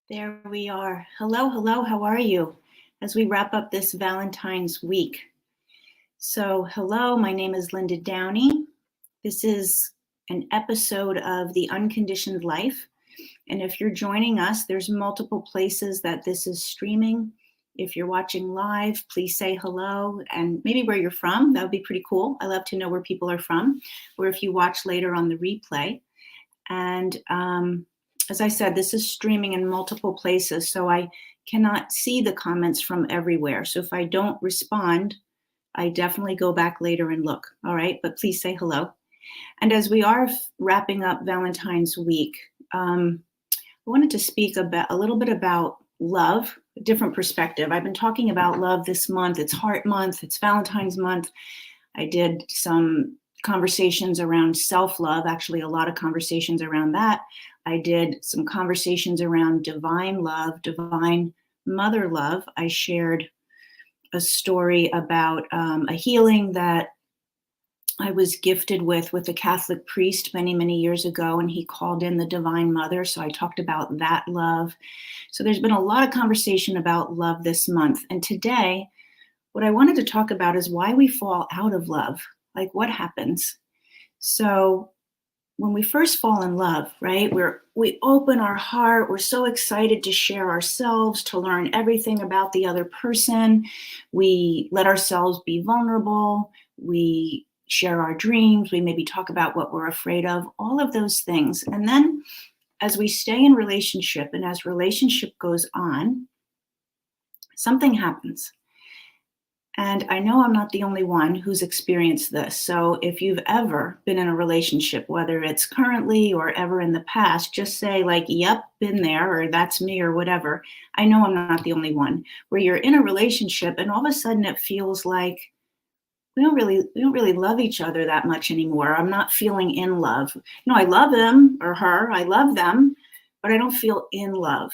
There we are. Hello, hello, how are you? As we wrap up this Valentine's week. So, hello, my name is Linda Downey. This is an episode of The Unconditioned Life. And if you're joining us, there's multiple places that this is streaming. If you're watching live, please say hello and maybe where you're from. That would be pretty cool. I love to know where people are from, or if you watch later on the replay. And as I said, this is streaming in multiple places, so I cannot see the comments from everywhere. So if I don't respond, I definitely go back later and look. All right, but please say hello. And as we are wrapping up Valentine's week, I wanted to speak about a little bit about love, a different perspective. I've been talking about love this month. It's Heart Month. It's Valentine's Month. I did some conversations around self-love, actually a lot of conversations around that. I did some conversations around divine love, divine mother love. I shared a story about a healing that I was gifted with a Catholic priest many, many years ago, and he called in the Divine Mother. So I talked about that love. So there's been a lot of conversation about love this month. And today, what I wanted to talk about is why we fall out of love. Like what happens? So when we first fall in love, right, we open our heart, we're so excited to share ourselves, to learn everything about the other person. We let ourselves be vulnerable. We share our dreams. We maybe talk about what we're afraid of, all of those things. And then as we stay in relationship and as relationship goes on, something happens. And I know I'm not the only one who's experienced this. So if you've ever been in a relationship, whether it's currently or ever in the past, just say like, yep, been there, or that's me, or whatever. I know I'm not the only one, where you're in a relationship and all of a sudden it feels like we don't really love each other that much anymore. I'm not feeling in love. I love him or her, I love them, but I don't feel in love.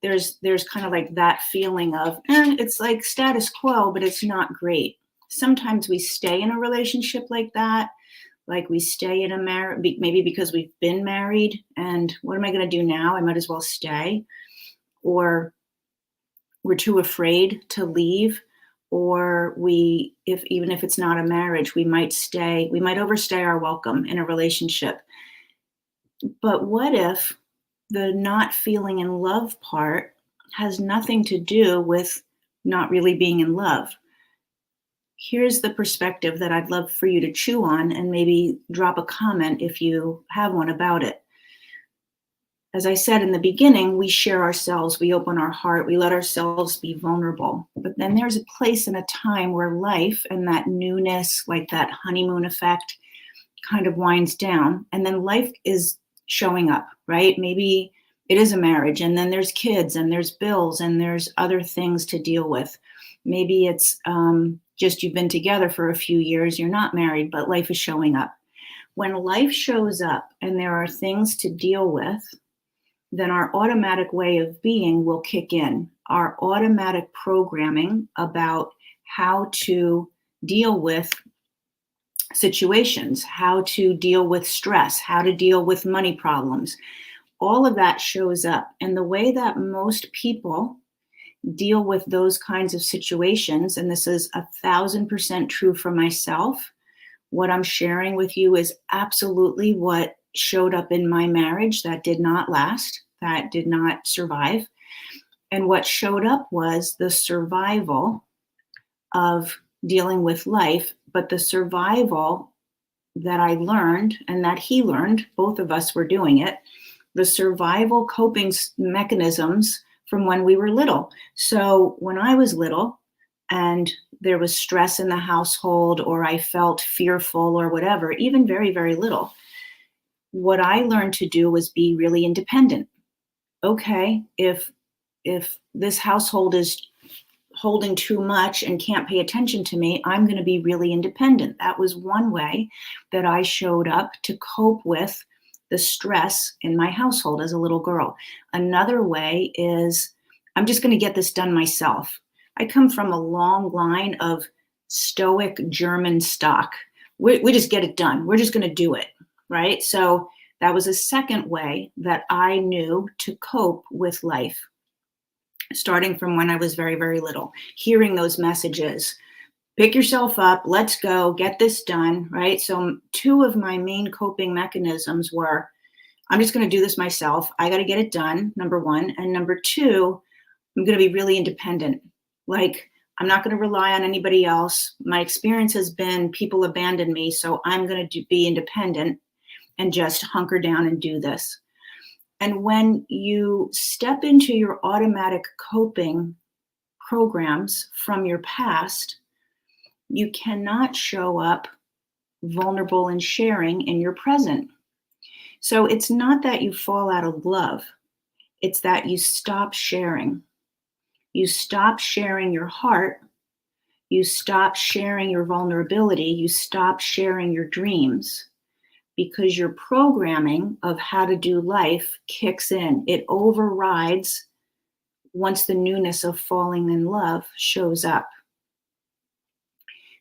There's kind of like that feeling of, it's like status quo, but it's not great. Sometimes we stay in a relationship like that, like we stay in a marriage, maybe because we've been married, and what am I going to do now? I might as well stay. Or we're too afraid to leave, or even if it's not a marriage, we might overstay our welcome in a relationship. But what if the not feeling in love part has nothing to do with not really being in love? Here's the perspective that I'd love for you to chew on and maybe drop a comment if you have one about it. As I said in the beginning, we share ourselves, we open our heart, we let ourselves be vulnerable. But then there's a place and a time where life and that newness, like that honeymoon effect, kind of winds down. And then life is showing up, right? Maybe it is a marriage, and then there's kids, and there's bills, and there's other things to deal with. Maybe it's just you've been together for a few years, you're not married, but life is showing up. When life shows up and there are things to deal with, then our automatic way of being will kick in. Our automatic programming about how to deal with situations, how to deal with stress, how to deal with money problems. All of that shows up. And the way that most people deal with those kinds of situations, and this is 1,000% true for myself, what I'm sharing with you is absolutely what showed up in my marriage that did not last, that did not survive. And what showed up was the survival of dealing with life, but the survival that I learned and that he learned, both of us were doing it, the survival coping mechanisms from when we were little. So when I was little and there was stress in the household, or I felt fearful or whatever, even very, very little, what I learned to do was be really independent. Okay, if this household is holding too much and can't pay attention to me, I'm going to be really independent. That was one way that I showed up to cope with the stress in my household as a little girl. Another way is I'm just going to get this done myself. I come from a long line of stoic German stock. We just get it done. We're just going to do it, right? So That was a second way that I knew to cope with life, starting from when I was very, very little, hearing those messages. Pick yourself up, let's go, get this done, right? So two of my main coping mechanisms were, I'm just going to do this myself. I got to get it done, number one. And number two, I'm going to be really independent. Like, I'm not going to rely on anybody else. My experience has been people abandon me, so I'm going to be independent and just hunker down and do this. And when you step into your automatic coping programs from your past, you cannot show up vulnerable and sharing in your present. So it's not that you fall out of love. It's that you stop sharing. You stop sharing your heart. You stop sharing your vulnerability. You stop sharing your dreams because your programming of how to do life kicks in. It overrides once the newness of falling in love shows up.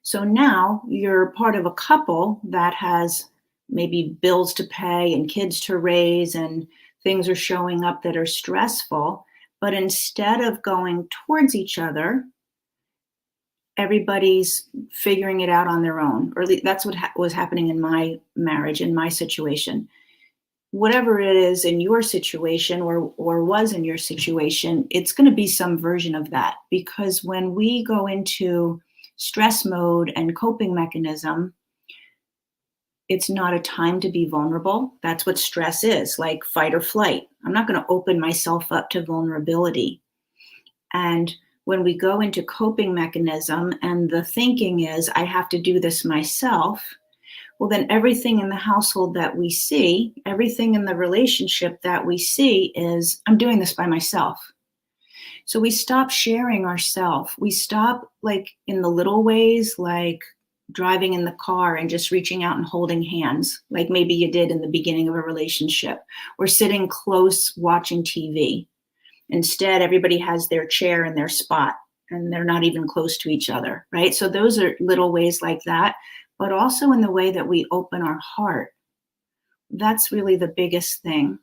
So now you're part of a couple that has maybe bills to pay and kids to raise and things are showing up that are stressful. But instead of going towards each other, everybody's figuring it out on their own. Or at least that's what was happening in my marriage, in my situation. Whatever it is in your situation or was in your situation, it's going to be some version of that. Because when we go into stress mode and coping mechanism, it's not a time to be vulnerable. That's what stress is, like fight or flight. I'm not going to open myself up to vulnerability. And when we go into coping mechanism and the thinking is, I have to do this myself, well, then everything in the household that we see, everything in the relationship that we see is, I'm doing this by myself. So we stop sharing ourselves. We stop, like, in the little ways, like driving in the car and just reaching out and holding hands, like maybe you did in the beginning of a relationship, or sitting close watching TV. Instead, everybody has their chair and their spot, and they're not even close to each other, right? So those are little ways like that, but also in the way that we open our heart. That's really the biggest thing.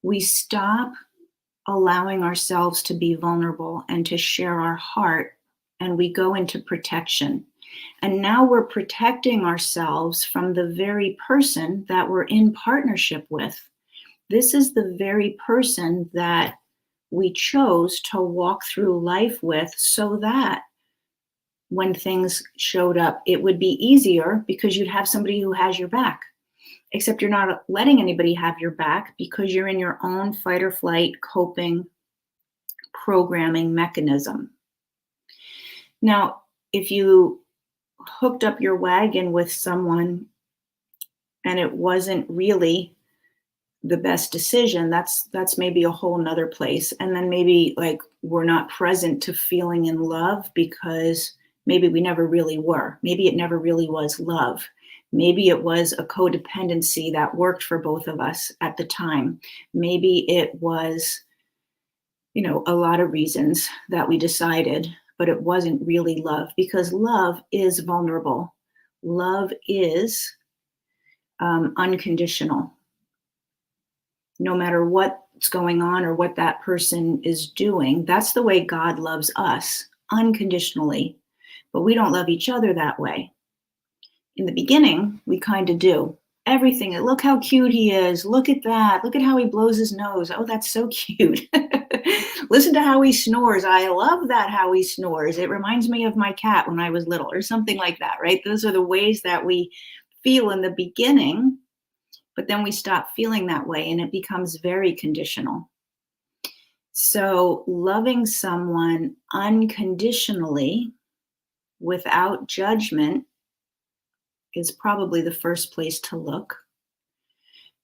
We stop allowing ourselves to be vulnerable and to share our heart, and we go into protection. And now we're protecting ourselves from the very person that we're in partnership with. This is the very person that we chose to walk through life with, so that when things showed up, it would be easier because you'd have somebody who has your back. Except you're not letting anybody have your back because you're in your own fight or flight coping programming mechanism. Now, if you hooked up your wagon with someone and it wasn't really the best decision, that's maybe a whole nother place. And then maybe, like, we're not present to feeling in love because maybe we never really were. Maybe it never really was love. Maybe it was a codependency that worked for both of us at the time. Maybe it was, a lot of reasons that we decided, but it wasn't really love, because love is vulnerable. Love is unconditional. No matter what's going on or what that person is doing, that's the way God loves us, unconditionally. But we don't love each other that way. In the beginning, we kind of do. Everything. Look how cute he is. Look at that. Look at how he blows his nose. Oh, that's so cute. Listen to how he snores. I love that, how he snores. It reminds me of my cat when I was little, or something like that, right? Those are the ways that we feel in the beginning, but then we stop feeling that way and it becomes very conditional. So loving someone unconditionally without judgment is probably the first place to look.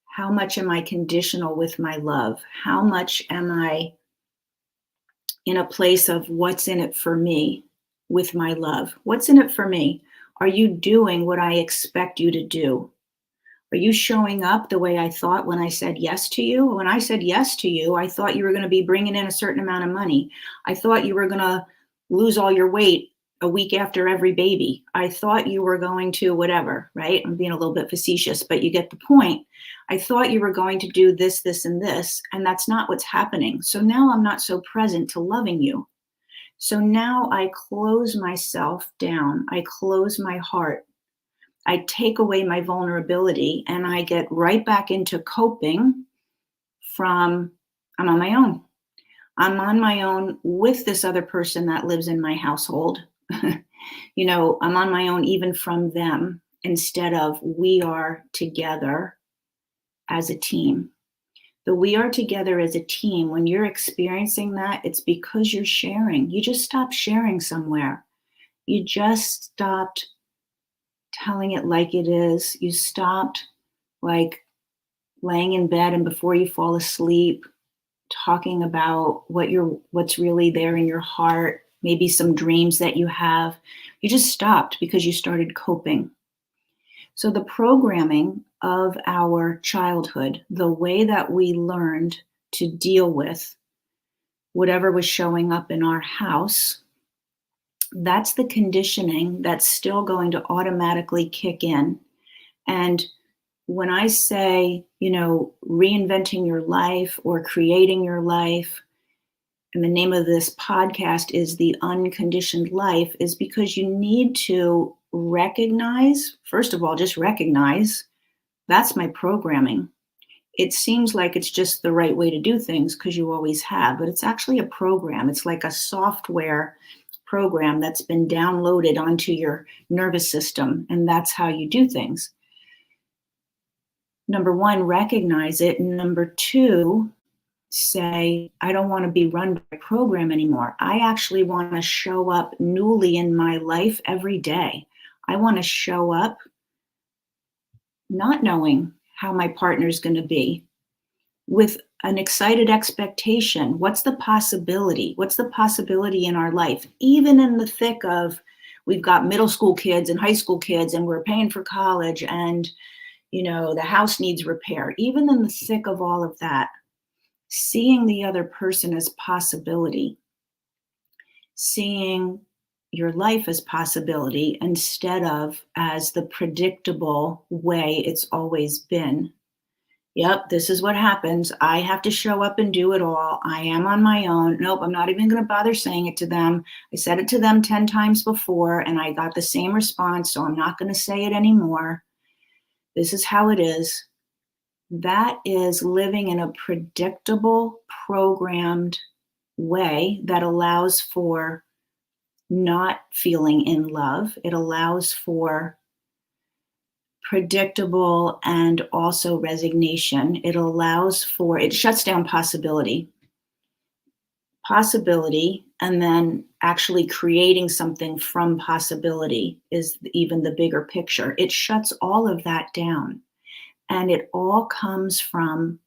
How much am I conditional with my love? How much am I in a place of what's in it for me with my love? What's in it for me? Are you doing what I expect you to do? Are you showing up the way I thought when I said yes to you? When I said yes to you, I thought you were going to be bringing in a certain amount of money. I thought you were going to lose all your weight a week after every baby. I thought you were going to whatever, right? I'm being a little bit facetious, but you get the point. I thought you were going to do this, this, and this, and that's not what's happening. So now I'm not so present to loving you. So now I close myself down. I close my heart. I take away my vulnerability and I get right back into coping from I'm on my own. I'm on my own with this other person that lives in my household. I'm on my own even from them instead of we are together as a team. The we are together as a team, when you're experiencing that, it's because you're sharing. You just stopped sharing somewhere. You just stopped telling it like it is. You stopped like laying in bed and before you fall asleep, talking about what's really there in your heart, maybe some dreams that you have. You just stopped because you started coping. So the programming of our childhood, the way that we learned to deal with whatever was showing up in our house, that's the conditioning that's still going to automatically kick in. And when I say, reinventing your life or creating your life, and the name of this podcast is The Unconditioned Life, is because you need to recognize, first of all, just recognize that's my programming. It seems like it's just the right way to do things because you always have, but it's actually a program. It's like a software program that's been downloaded onto your nervous system, and that's how you do things. Number one, recognize it. Number two, say, I don't want to be run by a program anymore. I actually want to show up newly in my life every day. I want to show up not knowing how my partner's going to be, with an excited expectation. What's the possibility? What's the possibility in our life? Even in the thick of, we've got middle school kids and high school kids and we're paying for college and the house needs repair. Even in the thick of all of that, seeing the other person as possibility, seeing your life as possibility instead of as the predictable way it's always been. Yep, this is what happens. I have to show up and do it all. I am on my own. Nope, I'm not even going to bother saying it to them. I said it to them 10 times before and I got the same response, so I'm not going to say it anymore. This is how it is. That is living in a predictable, programmed way that allows for not feeling in love. It allows for predictable and also resignation. It shuts down possibility, and then actually creating something from possibility is even the bigger picture. It shuts all of that down. And it all comes from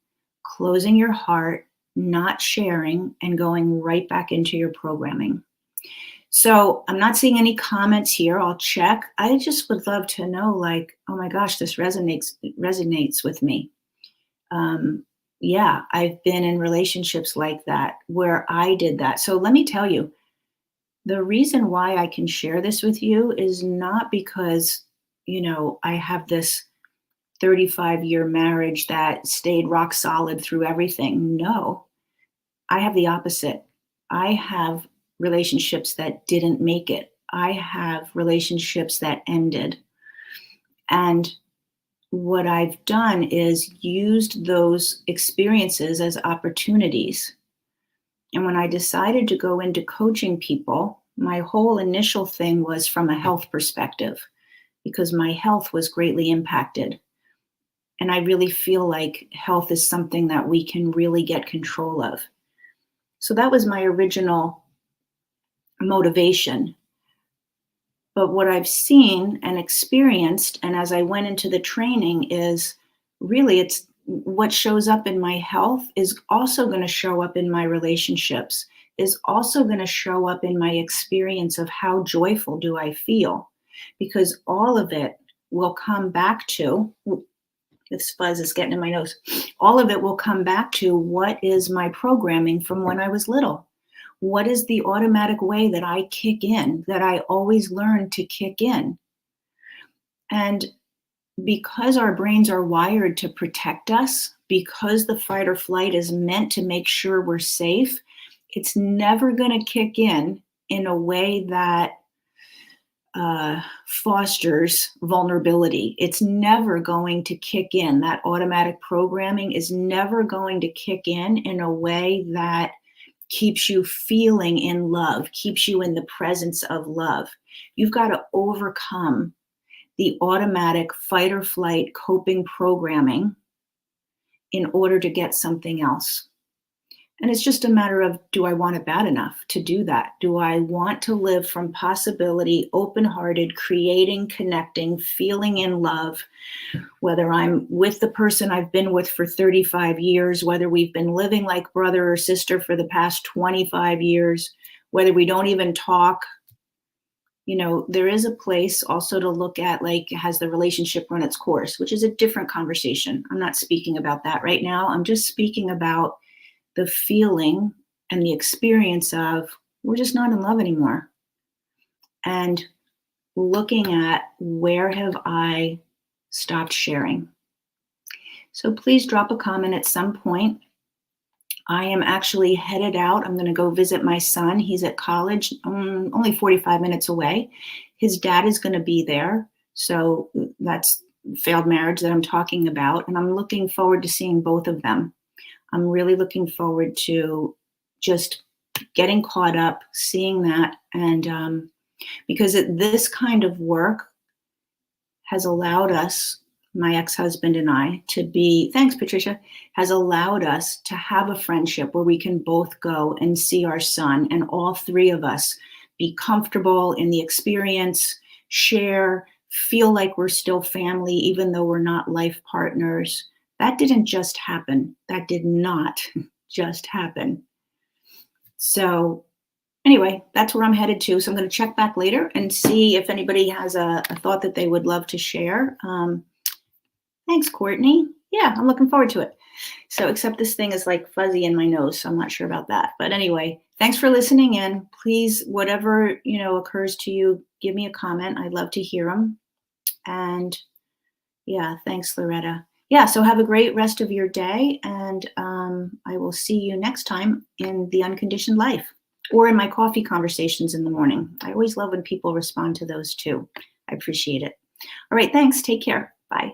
closing your heart, not sharing, and going right back into your programming. So I'm not seeing any comments here. I'll check. I just would love to know, oh my gosh, this resonates with me. Yeah, I've been in relationships like that where I did that. So let me tell you, the reason why I can share this with you is not because, I have this 35-year marriage that stayed rock solid through everything. No, I have the opposite. I have relationships that didn't make it. I have relationships that ended. And what I've done is used those experiences as opportunities. And when I decided to go into coaching people, my whole initial thing was from a health perspective, because my health was greatly impacted. And I really feel like health is something that we can really get control of. So that was my original motivation. But what I've seen and experienced, and as I went into the training, is really it's what shows up in my health is also going to show up in my relationships, is also going to show up in my experience of how joyful do I feel, because all of it will come back to, this fuzz is getting in my nose, all of it will come back to what is my programming from when I was little. What is the automatic way that I kick in, that I always learn to kick in? And because our brains are wired to protect us, because the fight or flight is meant to make sure we're safe, it's never going to kick in a way that fosters vulnerability. It's never going to kick in. That automatic programming is never going to kick in a way that keeps you feeling in love, keeps you in the presence of love. You've got to overcome the automatic fight or flight coping programming in order to get something else. And it's just a matter of, do I want it bad enough to do that? Do I want to live from possibility, open-hearted, creating, connecting, feeling in love, whether I'm with the person I've been with for 35 years, whether we've been living like brother or sister for the past 25 years, whether we don't even talk. You know, there is a place also to look at, like, has the relationship run its course, which is a different conversation. I'm not speaking about that right now. I'm just speaking about the feeling and the experience of, we're just not in love anymore. And looking at, where have I stopped sharing? So please drop a comment at some point. I am actually headed out. I'm going to go visit my son. He's at college, only 45 minutes away. His dad is going to be there. So that's failed marriage that I'm talking about. And I'm looking forward to seeing both of them. I'm really looking forward to just getting caught up, seeing that. And because this kind of work has allowed us, my ex-husband and I, to be, thanks Patricia, has allowed us to have a friendship where we can both go and see our son, and all three of us be comfortable in the experience, share, feel like we're still family, even though we're not life partners. That didn't just happen. That did not just happen. So anyway, that's where I'm headed to. So I'm going to check back later and see if anybody has a thought that they would love to share. Thanks, Courtney. Yeah, I'm looking forward to it. So except this thing is like fuzzy in my nose, so I'm not sure about that. But anyway, thanks for listening in. Please, whatever, occurs to you, give me a comment. I'd love to hear them. And yeah, thanks, Loretta. Yeah, so have a great rest of your day, and I will see you next time in The Unconditioned Life, or in my coffee conversations in the morning. I always love when people respond to those too. I appreciate it. All right, thanks. Take care. Bye.